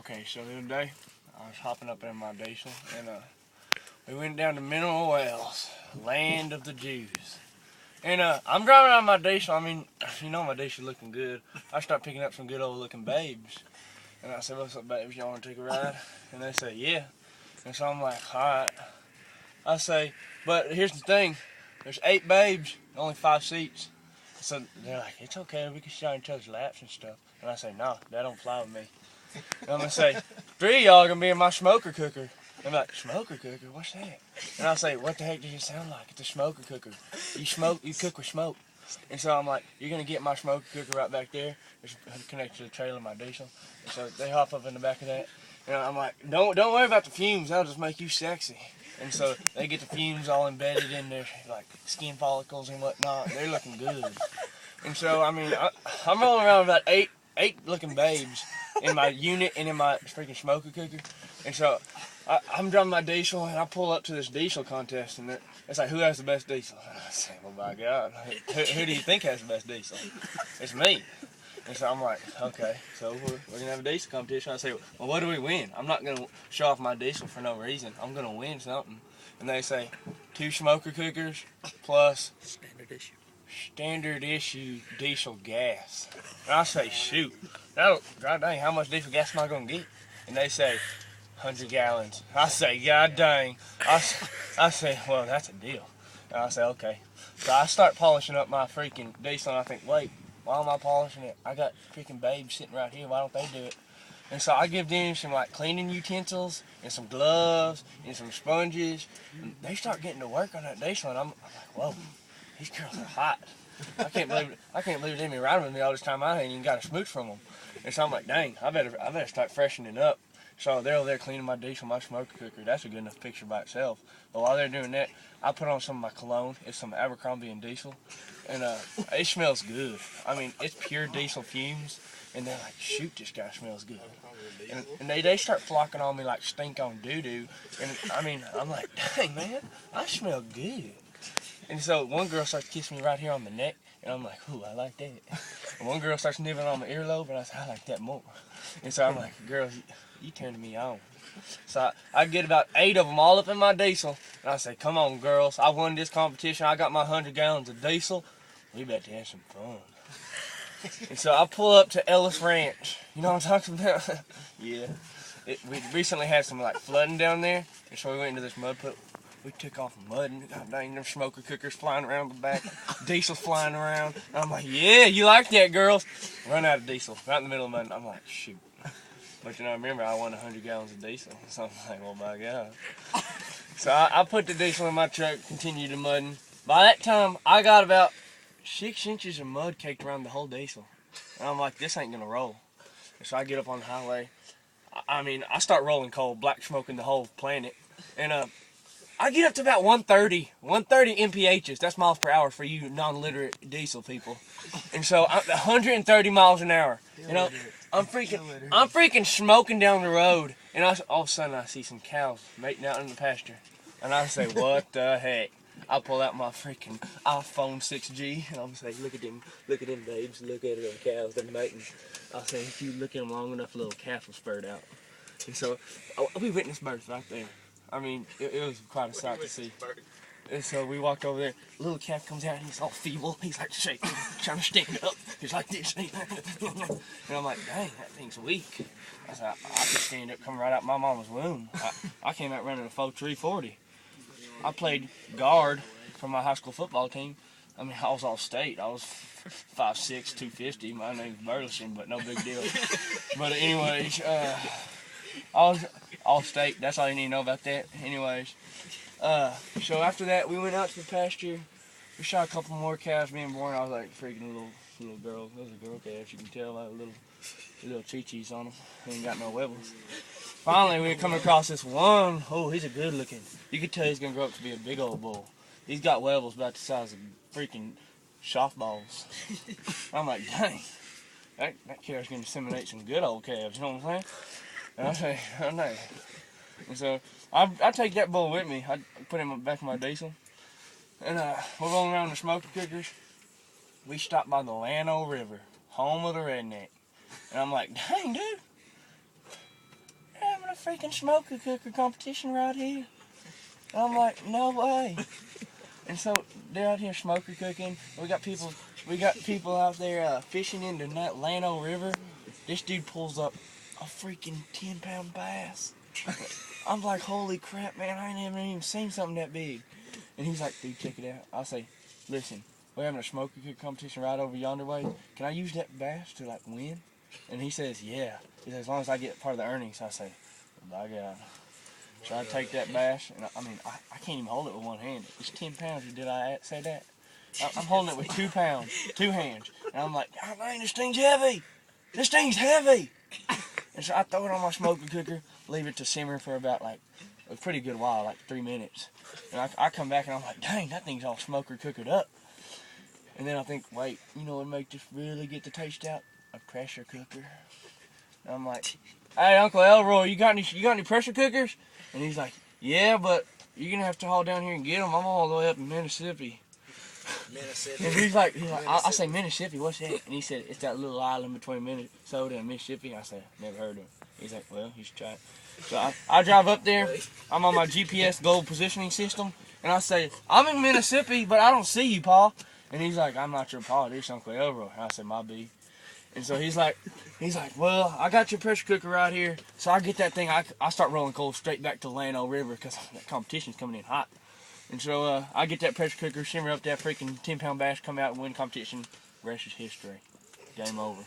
Okay, so the other day, I was hopping up in my diesel, and we went down to Mineral Wells, land of the Jews. And I'm driving around my diesel. I mean, you know my diesel looking good. I start picking up some good old looking babes. And I said, what's up, babes? Y'all want to take a ride? And they say, yeah. And so I'm like, all right. I say, but here's the thing. There's 8 babes, only 5 seats. So they're like, it's okay. We can sit on each other's laps and stuff. And I say, no, that don't fly with me. And I'm going to say, 3 of y'all are going to be in my smoker cooker. They're like, smoker cooker? What's that? And I'll say, what the heck does it sound like? It's a smoker cooker. You smoke, you cook with smoke. And so I'm like, you're going to get my smoker cooker right back there. It's connected to the trailer of my diesel. And so they hop up in the back of that. And I'm like, don't worry about the fumes. That'll just make you sexy. And so they get the fumes all embedded in their like skin follicles and whatnot. They're looking good. And so, I mean, I'm rolling around with about eight looking babes in my unit and in my freaking smoker cooker. And so I'm driving my diesel, and I pull up to this diesel contest, and it's like, who has the best diesel? And I say, well, by God, who do you think has the best diesel? It's me. And so I'm like, okay, so we're going to have a diesel competition. I say, well, what do we win? I'm not going to show off my diesel for no reason. I'm going to win something. And they say, 2 smoker cookers plus standard issue diesel gas. And I say, shoot, God dang, how much diesel gas am I going to get? And they say, 100 gallons. I say, God dang. I say, well, that's a deal. And I say, okay. So I start polishing up my freaking diesel, and I think, wait, why am I polishing it? I got freaking babes sitting right here. Why don't they do it? And so I give them some like cleaning utensils and some gloves and some sponges. And they start getting to work on that diesel, and I'm like, whoa, these girls are hot. I can't believe they've been riding with me all this time. I ain't even got a smooch from them. And so I'm like, dang, I better start freshening up. So they're over there cleaning my diesel, my smoker cooker. That's a good enough picture by itself. But while they're doing that, I put on some of my cologne. It's some Abercrombie and Diesel. And it smells good. I mean, it's pure diesel fumes. And they're like, shoot, this guy smells good. And they start flocking on me like stink on doo-doo. And I mean, I'm like, dang, man, I smell good. And so one girl starts kissing me right here on the neck. And I'm like, ooh, I like that. And one girl starts nibbling on my earlobe. And I said, I like that more. And so I'm like, girls, you turning me on. So I get about 8 of them all up in my diesel. And I say, come on, girls. I won this competition. I got my 100 gallons of diesel. We about to have some fun. And so I pull up to Ellis Ranch. You know what I'm talking about? Yeah. We recently had some like flooding down there. And so we went into this mud pit. We took off mud, and god dang, them smoker cookers flying around the back. Diesel's flying around. And I'm like, yeah, you like that, girls. Run out of diesel. Right in the middle of mud. I'm like, shoot. But you know, remember, I won 100 gallons of diesel. So I'm like, well, my God. So I put the diesel in my truck, continued to mudding. By that time, I got about 6 inches of mud caked around the whole diesel. And I'm like, this ain't gonna roll. And so I get up on the highway. I mean, I start rolling coal, black smoking the whole planet. And I get up to about 130 mphs. That's miles per hour for you non-literate diesel people. And so I'm 130 miles an hour. You know, I'm freaking smoking down the road. And all of a sudden I see some cows mating out in the pasture. And I say, what the heck? I pull out my freaking iPhone 6G and I'm say, look at them babes, look at them cows, they're mating. I say, if you look at them long enough, a little calf will spurt out. And so we witnessed birth right there. I mean, it was quite a sight to see. And so we walked over there. Little calf comes out and he's all feeble. He's like shaking, trying to stand up. He's like this. And I'm like, dang, that thing's weak. I said, I could stand up, come right out my mama's womb. I came out running a 4.340. I played guard for my high school football team. I mean, I was all state. I was 5'6", 250. My name's Burleson, but no big deal. But anyways, I was all state. That's all you need to know about that. Anyways, so after that, we went out to the pasture. We shot a couple more calves being born. I was like freaking little girls. Those are girl calves. You can tell like little chi-chis on them. They ain't got no webbles. Finally, we come across this one. Oh, he's a good looking. You could tell he's gonna grow up to be a big old bull. He's got webbles about the size of freaking softballs. I'm like, dang, that calf's gonna inseminate some good old calves. You know what I'm saying? And I say, oh no. And so I take that bull with me. I put him back in my diesel. And we're rolling around the smoker cookers. We stopped by the Llano River, home of the redneck. And I'm like, dang, dude. freaking smoker cooker competition right here. And I'm like, no way. And so they're out here smoker cooking. We got people out there fishing in the Llano River. This dude pulls up a freaking 10-pound bass. I'm like, holy crap, man, I ain't never even seen something that big. And he's like, dude, check it out. I say, listen, we're having a smoker cook competition right over yonder way. Can I use that bass to like win? And he says, yeah. He says, as long as I get part of the earnings. I say, by God. So I take that bass, and I can't even hold it with one hand. It's 10 pounds. Did I say that? I'm holding it with 2 pounds, 2 hands. And I'm like, oh man, this thing's heavy. This thing's heavy. And so I throw it on my smoker cooker, leave it to simmer for about like a pretty good while, like 3 minutes. And I come back and I'm like, dang, that thing's all smoker cookered up. And then I think, wait, you know what make this really get the taste out? A pressure cooker. And I'm like, hey, Uncle Leroy, you got any pressure cookers? And he's like, yeah, but you're gonna have to haul down here and get them. I'm all the way up in Mississippi. Mississippi. And he's like, I say Mississippi, what's that? And he said, it's that little island between Minnesota and Mississippi. I said, never heard of it. He's like, well, you should try it. So I drive up there. I'm on my GPS goal positioning system, and I say, I'm in Mississippi, but I don't see you, Pa. And he's like, I'm not your Pa, this Uncle Leroy. And I said, my B. And so he's like, well, I got your pressure cooker right here. So I get that thing, I start rolling coal straight back to Llano River because that competition's coming in hot. And so I get that pressure cooker, simmer up that freaking 10-pound bass, come out and win competition. Rest is history. Game over.